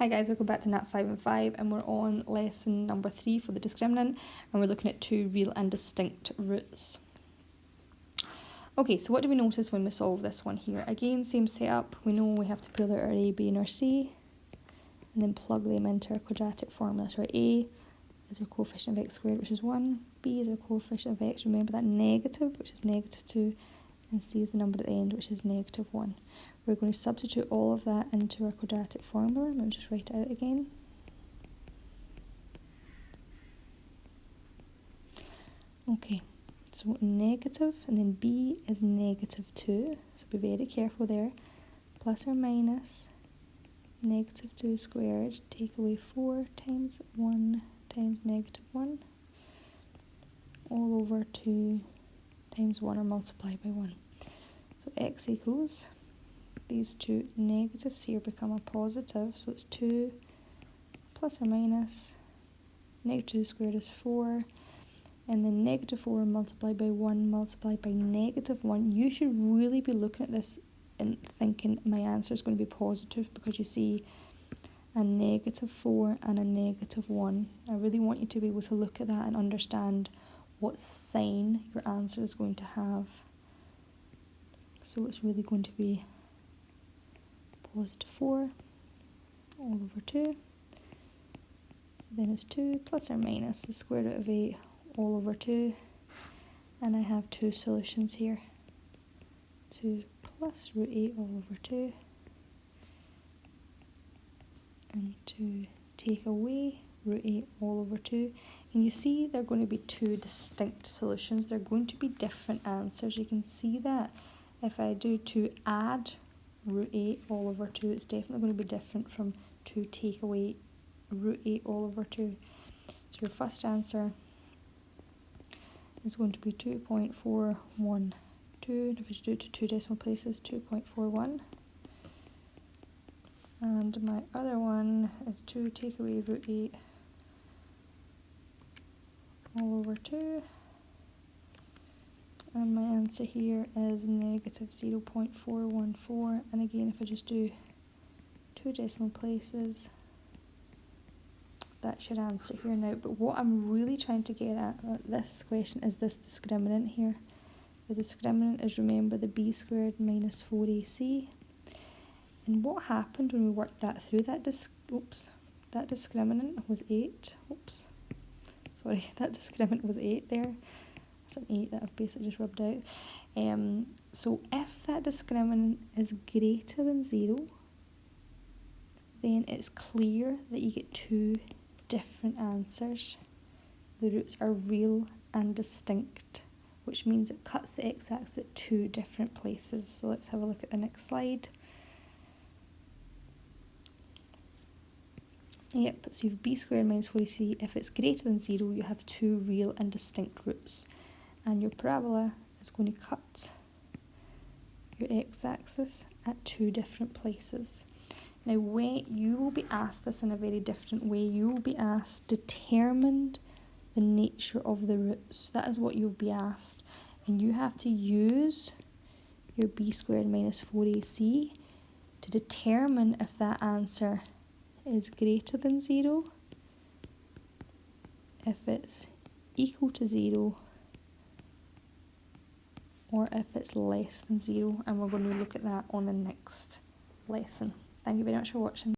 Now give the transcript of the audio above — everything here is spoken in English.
Hi guys, welcome back to Nat 5 and 5 and we're on lesson number 3 for the discriminant and we're looking at two real and distinct roots. Okay, so what do we notice when we solve this one here? Again, same setup. We know we have to pull out our A, B and our C and then plug them into our quadratic formula. So our A is our coefficient of x squared, which is 1. B is our coefficient of x, remember that negative, which is negative 2. And C is the number at the end, which is negative 1. We're going to substitute all of that into our quadratic formula. Let me just write it out again. Okay, so negative, and then B is negative 2. So be very careful there. Plus or minus negative 2 squared. Take away 4 times 1 times negative 1. All over 2 times 1 or multiply by 1. So x equals, these two negatives here become a positive, so it's 2 plus or minus, negative 2 squared is 4, and then negative 4 multiplied by 1 multiplied by negative 1. You should really be looking at this and thinking my answer is going to be positive because you see a negative 4 and a negative 1. I really want you to be able to look at that and understand what sign your answer is going to have. So it's really going to be positive 4 all over 2. Then it's 2 plus or minus the square root of 8 all over 2. And I have two solutions here. 2 plus root 8 all over 2. And to take away root 8 all over 2. And you see they're going to be two distinct solutions. They're going to be different answers. You can see that. If I do to add root 8 all over 2, it's definitely going to be different from to take away root 8 all over 2. So your first answer is going to be 2.412. If we do it to two decimal places, 2.41. And my other one is 2 take away root 8 all over 2. And my answer here is negative 0.414. And again, if I just do two decimal places, that's your answer here now. But what I'm really trying to get at this question is this discriminant here. The discriminant is, remember, the b squared minus 4ac. And what happened when we worked that through? That discriminant was 8. That discriminant was 8 there. That's an 8 that I've basically just rubbed out. So if that discriminant is greater than 0, then it's clear that you get two different answers. The roots are real and distinct, which means it cuts the x-axis at two different places. So let's have a look at the next slide. Yep, so you have b squared minus 4ac. If it's greater than 0, you have two real and distinct roots. And your parabola is going to cut your x-axis at two different places. Now, when you will be asked this in a very different way, you will be asked, determine the nature of the roots. That is what you'll be asked. And you have to use your b squared minus 4ac to determine if that answer is greater than 0, if it's equal to 0, or if it's less than 0, and we're going to look at that on the next lesson. Thank you very much for watching.